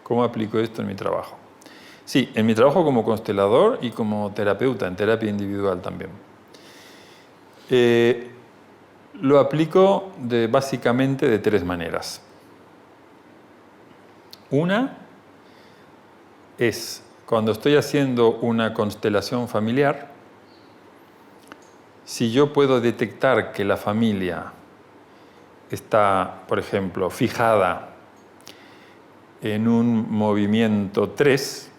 ¿Cómo aplico esto en mi trabajo? Sí, en mi trabajo como constelador y como terapeuta, en terapia individual también. Lo aplico básicamente de 3 maneras. Una es cuando estoy haciendo una constelación familiar, si yo puedo detectar que la familia está, por ejemplo, fijada en un movimiento 3,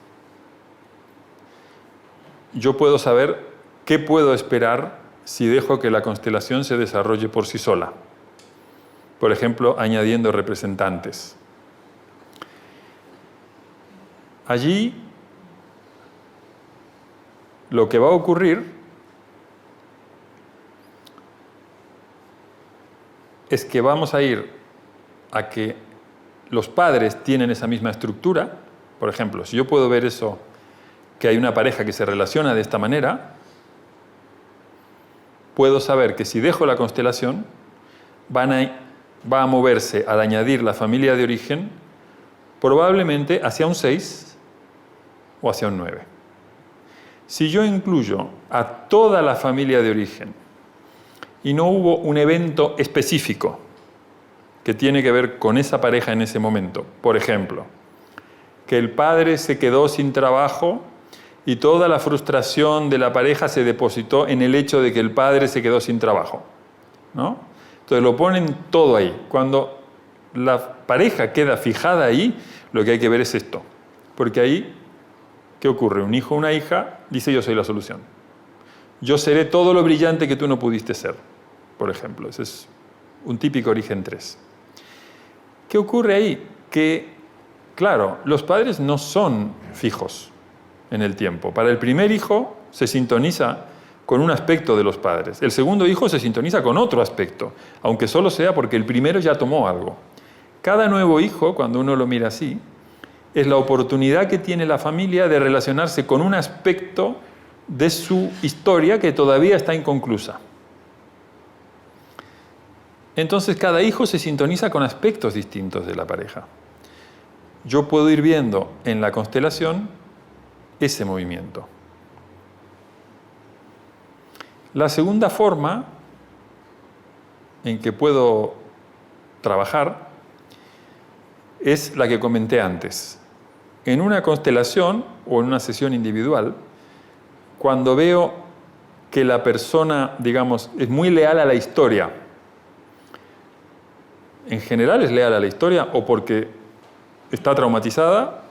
yo puedo saber qué puedo esperar si dejo que la constelación se desarrolle por sí sola. Por ejemplo, añadiendo representantes. Allí, lo que va a ocurrir es que vamos a ir a que los padres tienen esa misma estructura. Por ejemplo, si yo puedo ver eso, que hay una pareja que se relaciona de esta manera, puedo saber que si dejo la constelación, va a moverse al añadir la familia de origen probablemente hacia un 6 o hacia un 9. Si yo incluyo a toda la familia de origen y no hubo un evento específico que tiene que ver con esa pareja en ese momento, por ejemplo, que el padre se quedó sin trabajo y toda la frustración de la pareja se depositó en el hecho de que el padre se quedó sin trabajo, ¿no? Entonces lo ponen todo ahí. Cuando la pareja queda fijada ahí, lo que hay que ver es esto. Porque ahí, ¿qué ocurre? Un hijo o una hija dice: yo soy la solución. Yo seré todo lo brillante que tú no pudiste ser, por ejemplo. Ese es un típico origen 3. ¿Qué ocurre ahí? Que, claro, los padres no son fijos en el tiempo. Para el primer hijo se sintoniza con un aspecto de los padres. El segundo hijo se sintoniza con otro aspecto, aunque solo sea porque el primero ya tomó algo. Cada nuevo hijo, cuando uno lo mira así, es la oportunidad que tiene la familia de relacionarse con un aspecto de su historia que todavía está inconclusa. Entonces cada hijo se sintoniza con aspectos distintos de la pareja. Yo puedo ir viendo en la constelación ese movimiento. La segunda forma en que puedo trabajar es la que comenté antes. En una constelación o en una sesión individual, cuando veo que la persona, digamos, es muy leal a la historia, en general es leal a la historia o porque está traumatizada,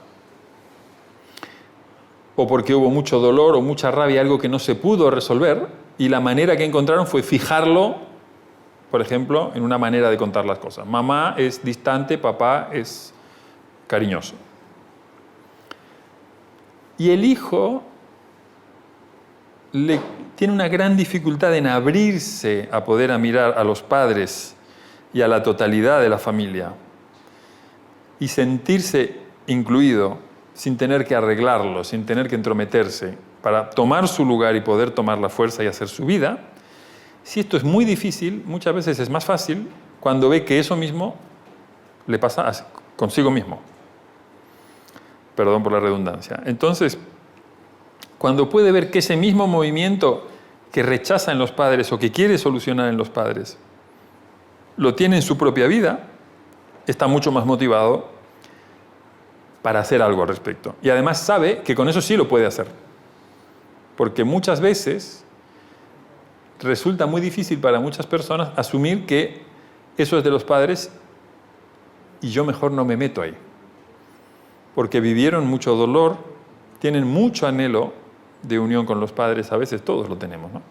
o porque hubo mucho dolor o mucha rabia, algo que no se pudo resolver, y la manera que encontraron fue fijarlo, por ejemplo, en una manera de contar las cosas. Mamá es distante, papá es cariñoso. Y el hijo tiene una gran dificultad en abrirse a poder mirar a los padres y a la totalidad de la familia y sentirse incluido sin tener que arreglarlo, sin tener que entrometerse, para tomar su lugar y poder tomar la fuerza y hacer su vida. Si esto es muy difícil, muchas veces es más fácil cuando ve que eso mismo le pasa consigo mismo. Perdón por la redundancia. Entonces, cuando puede ver que ese mismo movimiento que rechaza en los padres o que quiere solucionar en los padres, lo tiene en su propia vida, está mucho más motivado para hacer algo al respecto. Y además sabe que con eso sí lo puede hacer. Porque muchas veces resulta muy difícil para muchas personas asumir que eso es de los padres y yo mejor no me meto ahí. Porque vivieron mucho dolor, tienen mucho anhelo de unión con los padres, a veces todos lo tenemos, ¿no?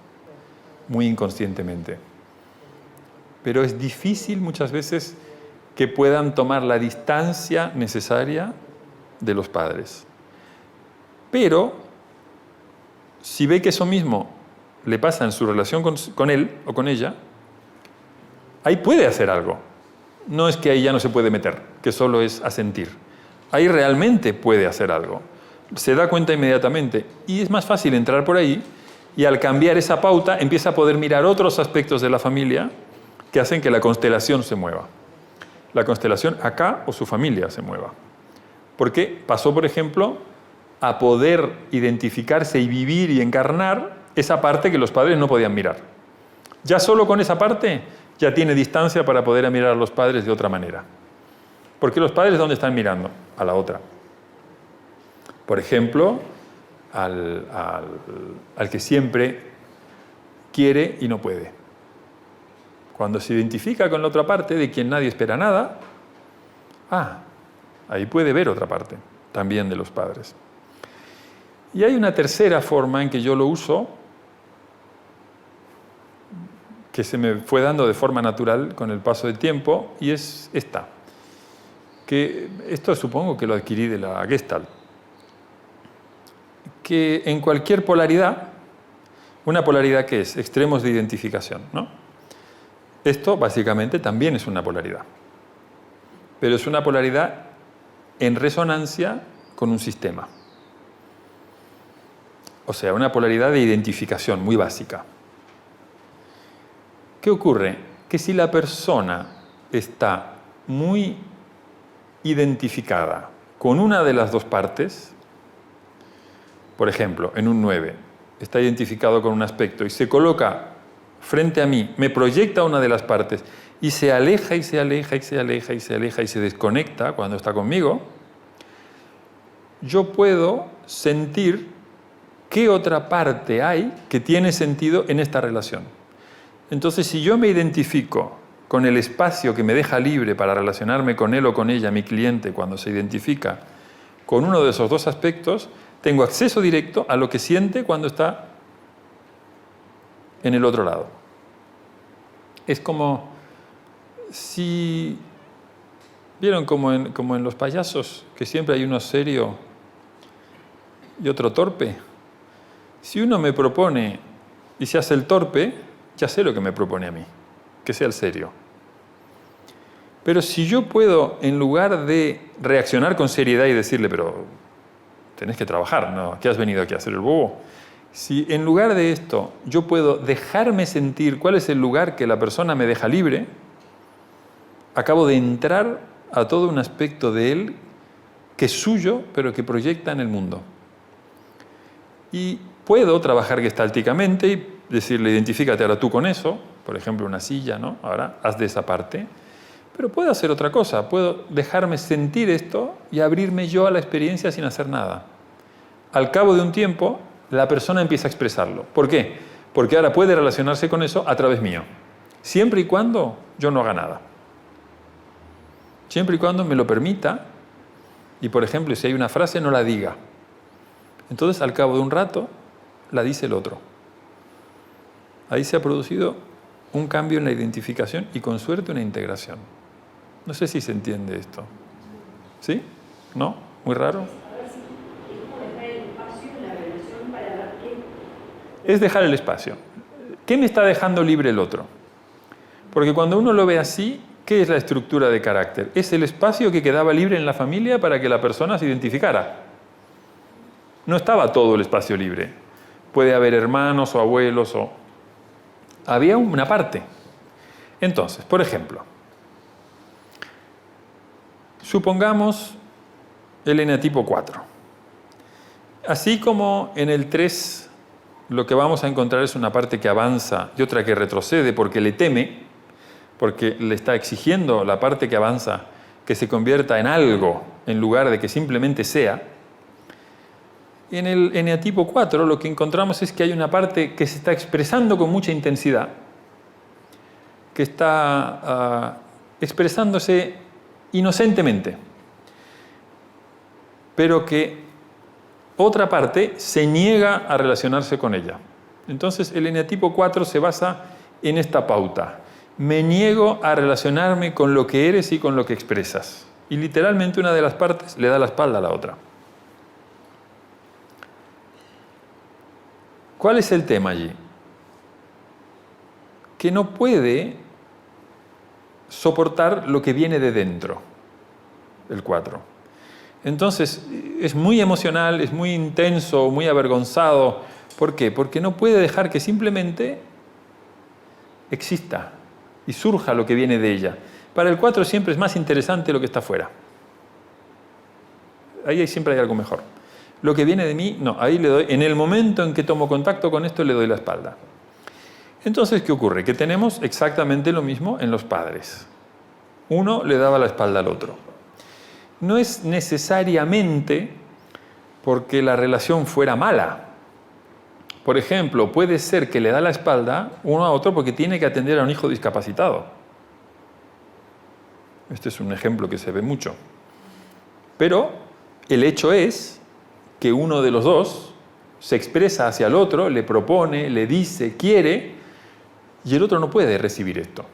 Muy inconscientemente. Pero es difícil muchas veces que puedan tomar la distancia necesaria de los padres. Pero, si ve que eso mismo le pasa en su relación con él o con ella, ahí puede hacer algo. No es que ahí ya no se puede meter, que solo es asentir. Ahí realmente puede hacer algo. Se da cuenta inmediatamente y es más fácil entrar por ahí y al cambiar esa pauta empieza a poder mirar otros aspectos de la familia que hacen que la constelación se mueva. La constelación acá o su familia se mueva. Porque pasó, por ejemplo, a poder identificarse y vivir y encarnar esa parte que los padres no podían mirar. Ya solo con esa parte ya tiene distancia para poder mirar a los padres de otra manera. Porque los padres, ¿dónde están mirando? A la otra. Por ejemplo, al que siempre quiere y no puede. Cuando se identifica con la otra parte de quien nadie espera nada, ahí puede ver otra parte, también de los padres. Y hay una tercera forma en que yo lo uso, que se me fue dando de forma natural con el paso del tiempo, y es esta. Que esto supongo que lo adquirí de la Gestalt. Que en cualquier polaridad, una polaridad que es extremos de identificación, ¿no? Esto básicamente también es una polaridad. Pero es una polaridad en resonancia con un sistema. O sea, una polaridad de identificación muy básica. ¿Qué ocurre? Que si la persona está muy identificada con una de las dos partes, por ejemplo, en un 9, está identificado con un aspecto y se coloca frente a mí, me proyecta una de las partes y se aleja y se aleja y se aleja y se aleja y se desconecta cuando está conmigo, yo puedo sentir qué otra parte hay que tiene sentido en esta relación. Entonces, si yo me identifico con el espacio que me deja libre para relacionarme con él o con ella, mi cliente, cuando se identifica con uno de esos dos aspectos, tengo acceso directo a lo que siente cuando está en el otro lado. Es como si... ¿Vieron como en los payasos, que siempre hay uno serio y otro torpe? Si uno me propone y se hace el torpe, ya sé lo que me propone a mí, que sea el serio. Pero si yo puedo, en lugar de reaccionar con seriedad y decirle, pero tenés que trabajar, ¿no? ¿Qué has venido aquí a hacer el bobo? Si en lugar de esto yo puedo dejarme sentir cuál es el lugar que la persona me deja libre, acabo de entrar a todo un aspecto de él que es suyo, pero que proyecta en el mundo. Y puedo trabajar gestálticamente y decirle, identifícate ahora tú con eso, por ejemplo, una silla, ¿no? Ahora, haz de esa parte. Pero puedo hacer otra cosa, puedo dejarme sentir esto y abrirme yo a la experiencia sin hacer nada. Al cabo de un tiempo, la persona empieza a expresarlo. ¿Por qué? Porque ahora puede relacionarse con eso a través mío. Siempre y cuando yo no haga nada. Siempre y cuando me lo permita y, por ejemplo, si hay una frase, no la diga. Entonces, al cabo de un rato, la dice el otro. Ahí se ha producido un cambio en la identificación y, con suerte, una integración. No sé si se entiende esto. ¿Sí? ¿No? ¿Muy raro? Es dejar el espacio. ¿Qué me está dejando libre el otro? Porque cuando uno lo ve así, ¿qué es la estructura de carácter? Es el espacio que quedaba libre en la familia para que la persona se identificara. No estaba todo el espacio libre. Puede haber hermanos o abuelos o... Había una parte. Entonces, por ejemplo, supongamos el eneatipo 4. Así como en el 3 lo que vamos a encontrar es una parte que avanza y otra que retrocede porque le teme, porque le está exigiendo la parte que avanza que se convierta en algo en lugar de que simplemente sea. En el eneatipo 4 lo que encontramos es que hay una parte que se está expresando con mucha intensidad, que está expresándose inocentemente, pero que otra parte se niega a relacionarse con ella. Entonces el eneatipo 4 se basa en esta pauta. Me niego a relacionarme con lo que eres y con lo que expresas. Y literalmente una de las partes le da la espalda a la otra. ¿Cuál es el tema allí? Que no puede soportar lo que viene de dentro, el 4. Entonces, es muy emocional, es muy intenso, muy avergonzado. ¿Por qué? Porque no puede dejar que simplemente exista y surja lo que viene de ella. Para el 4 siempre es más interesante lo que está afuera. ahí siempre hay algo mejor. Lo que viene de mí, no, ahí le doy, en el momento en que tomo contacto con esto, le doy la espalda. Entonces, ¿qué ocurre? Que tenemos exactamente lo mismo en los padres. Uno le daba la espalda al otro. No es necesariamente porque la relación fuera mala. Por ejemplo, puede ser que le da la espalda uno a otro porque tiene que atender a un hijo discapacitado. Este es un ejemplo que se ve mucho. Pero el hecho es que uno de los dos se expresa hacia el otro, le propone, le dice, quiere, y el otro no puede recibir esto.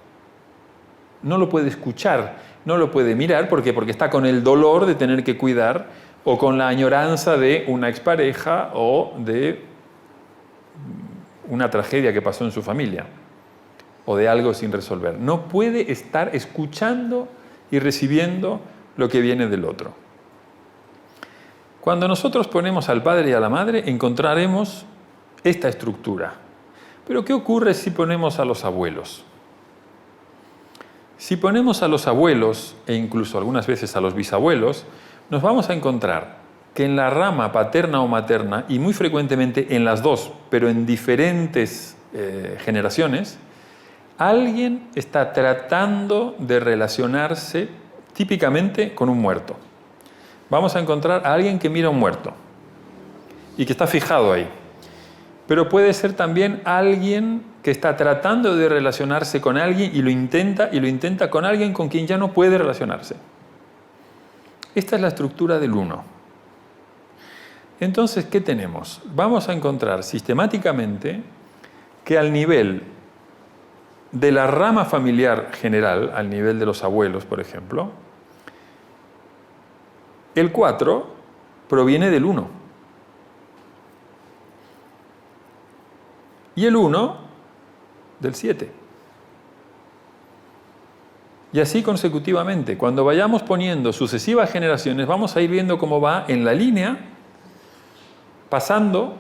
No lo puede escuchar, no lo puede mirar, ¿por qué? Porque está con el dolor de tener que cuidar o con la añoranza de una expareja o de una tragedia que pasó en su familia o de algo sin resolver. No puede estar escuchando y recibiendo lo que viene del otro. Cuando nosotros ponemos al padre y a la madre, encontraremos esta estructura. Pero ¿qué ocurre si ponemos a los abuelos? Si ponemos a los abuelos, e incluso algunas veces a los bisabuelos, nos vamos a encontrar que en la rama paterna o materna, y muy frecuentemente en las dos, pero en diferentes generaciones, alguien está tratando de relacionarse típicamente con un muerto. Vamos a encontrar a alguien que mira a un muerto y que está fijado ahí. Pero puede ser también alguien que está tratando de relacionarse con alguien y lo intenta con alguien con quien ya no puede relacionarse. Esta es la estructura del uno. Entonces, ¿qué tenemos? Vamos a encontrar sistemáticamente que al nivel de la rama familiar general, al nivel de los abuelos, por ejemplo, el 4 proviene del 1. Y el 1 del 7. Y así consecutivamente. Cuando vayamos poniendo sucesivas generaciones, vamos a ir viendo cómo va en la línea, pasando.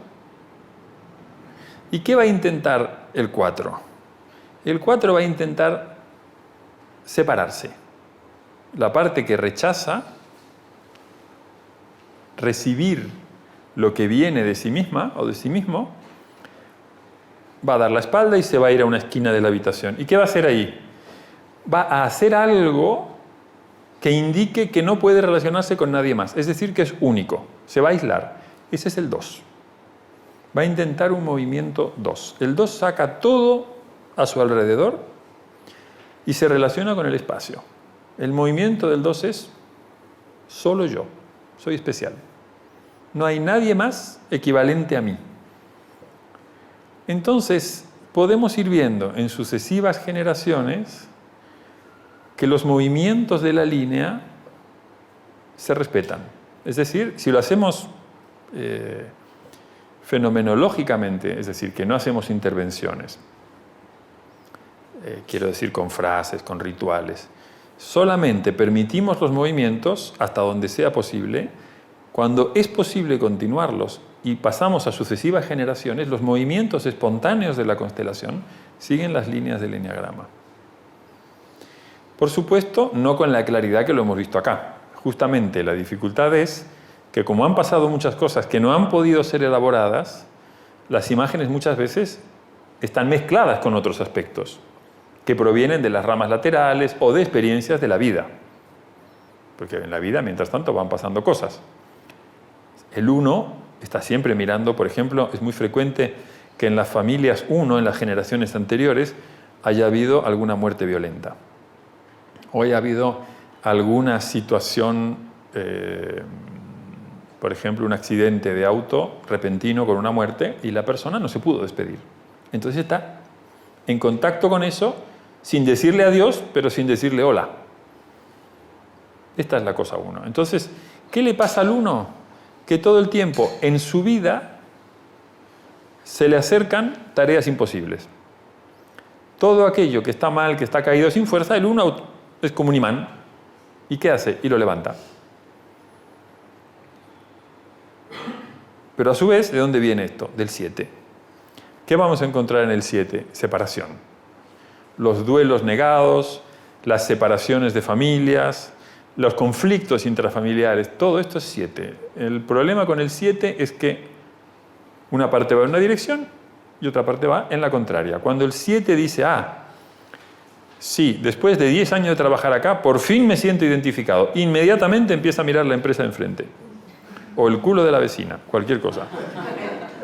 ¿Y qué va a intentar el 4? El 4 va a intentar separarse. La parte que rechaza recibir lo que viene de sí misma o de sí mismo, va a dar la espalda y se va a ir a una esquina de la habitación. ¿Y qué va a hacer ahí? Va a hacer algo que indique que no puede relacionarse con nadie más. Es decir, que es único. Se va a aislar. Ese es el 2. Va a intentar un movimiento 2. El 2 saca todo a su alrededor y se relaciona con el espacio. El movimiento del 2 es solo yo. Soy especial. No hay nadie más equivalente a mí. Entonces, podemos ir viendo en sucesivas generaciones que los movimientos de la línea se respetan. Es decir, si lo hacemos fenomenológicamente, es decir, que no hacemos intervenciones, quiero decir con frases, con rituales, solamente permitimos los movimientos hasta donde sea posible. Cuando es posible continuarlos y pasamos a sucesivas generaciones, los movimientos espontáneos de la constelación siguen las líneas del eneagrama. Por supuesto, no con la claridad que lo hemos visto acá. Justamente la dificultad es que como han pasado muchas cosas que no han podido ser elaboradas, las imágenes muchas veces están mezcladas con otros aspectos que provienen de las ramas laterales o de experiencias de la vida. Porque en la vida, mientras tanto, van pasando cosas. El 1 está siempre mirando, por ejemplo, es muy frecuente que en las familias 1, en las generaciones anteriores, haya habido alguna muerte violenta. O haya habido alguna situación, por ejemplo, un accidente de auto repentino con una muerte y la persona no se pudo despedir. Entonces está en contacto con eso sin decirle adiós, pero sin decirle hola. Esta es la cosa 1. Entonces, ¿qué le pasa al 1? Que todo el tiempo en su vida se le acercan tareas imposibles. Todo aquello que está mal, que está caído sin fuerza, el 1 es como un imán. ¿Y qué hace? Y lo levanta. Pero a su vez, ¿de dónde viene esto? Del 7. ¿Qué vamos a encontrar en el 7? Separación. Los duelos negados, las separaciones de familias, los conflictos intrafamiliares, todo esto es 7. El problema con el 7 es que una parte va en una dirección y otra parte va en la contraria. Cuando el 7 dice, sí, después de 10 años de trabajar acá, por fin me siento identificado, inmediatamente empieza a mirar la empresa de enfrente. O el culo de la vecina, cualquier cosa.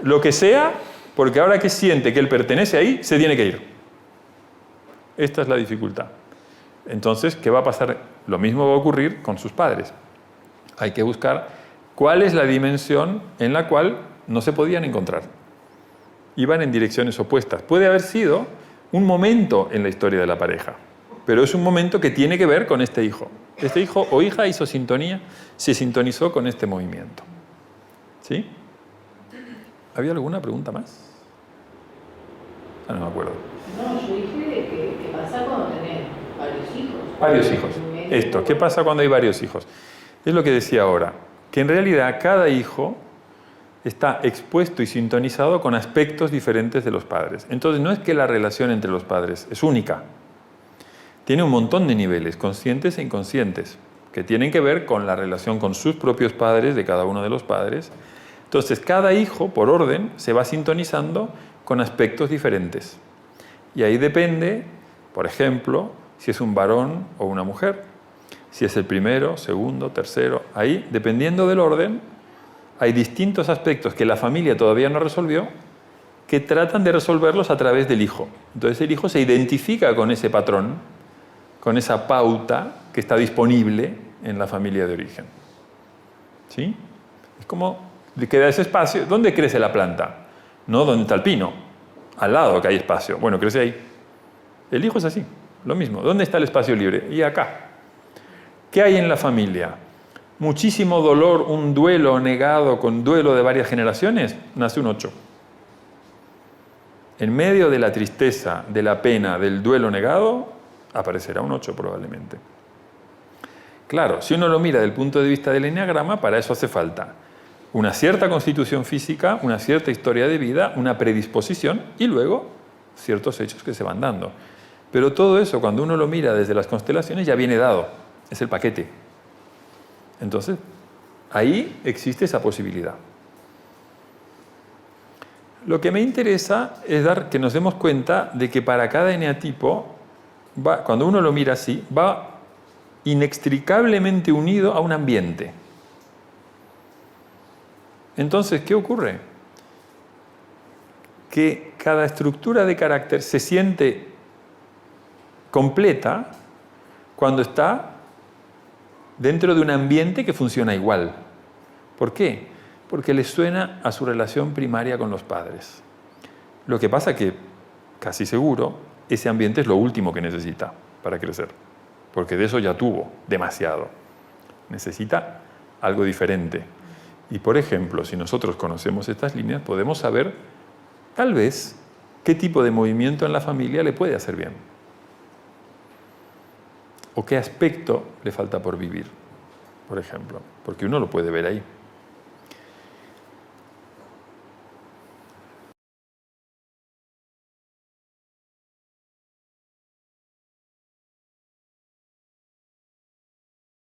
Lo que sea, porque ahora que siente que él pertenece ahí, se tiene que ir. Esta es la dificultad. Entonces, ¿qué va a pasar? Lo mismo va a ocurrir con sus padres. Hay que buscar cuál es la dimensión en la cual no se podían encontrar. Iban en direcciones opuestas. Puede haber sido un momento en la historia de la pareja, pero es un momento que tiene que ver con este hijo. Este hijo o hija hizo sintonía, se sintonizó con este movimiento. ¿Sí? ¿Había alguna pregunta más? No me acuerdo. No, yo dije que pasa cuando tenés varios hijos. Varios hijos. Esto, ¿qué pasa cuando hay varios hijos? Es lo que decía ahora, que en realidad cada hijo está expuesto y sintonizado con aspectos diferentes de los padres. Entonces no es que la relación entre los padres es única. Tiene un montón de niveles, conscientes e inconscientes, que tienen que ver con la relación con sus propios padres, de cada uno de los padres. Entonces cada hijo, por orden, se va sintonizando con aspectos diferentes. Y ahí depende, por ejemplo, si es un varón o una mujer, si es el primero, segundo, tercero. Ahí, dependiendo del orden, hay distintos aspectos que la familia todavía no resolvió, que tratan de resolverlos a través del hijo. Entonces el hijo se identifica con ese patrón, con esa pauta que está disponible en la familia de origen. ¿Sí? Es como le queda ese espacio. ¿Dónde crece la planta? No donde está el pino, al lado que hay espacio. Bueno, crece ahí. El hijo es así, lo mismo. ¿Dónde está el espacio libre? Y acá. ¿Qué hay en la familia? Muchísimo dolor, un duelo negado con duelo de varias generaciones, nace un 8. En medio de la tristeza, de la pena, del duelo negado, aparecerá un 8 probablemente. Claro, si uno lo mira desde el punto de vista del eneagrama, para eso hace falta una cierta constitución física, una cierta historia de vida, una predisposición y luego ciertos hechos que se van dando. Pero todo eso, cuando uno lo mira desde las constelaciones, ya viene dado. Es el paquete. Entonces, ahí existe esa posibilidad. Lo que me interesa es que nos demos cuenta de que para cada eneatipo, cuando uno lo mira así, va inextricablemente unido a un ambiente. Entonces, ¿qué ocurre? Que cada estructura de carácter se siente completa cuando está dentro de un ambiente que funciona igual. ¿Por qué? Porque le suena a su relación primaria con los padres. Lo que pasa que, casi seguro, ese ambiente es lo último que necesita para crecer. Porque de eso ya tuvo demasiado. Necesita algo diferente. Y, por ejemplo, si nosotros conocemos estas líneas, podemos saber, tal vez, qué tipo de movimiento en la familia le puede hacer bien. O qué aspecto le falta por vivir, por ejemplo. Porque uno lo puede ver ahí.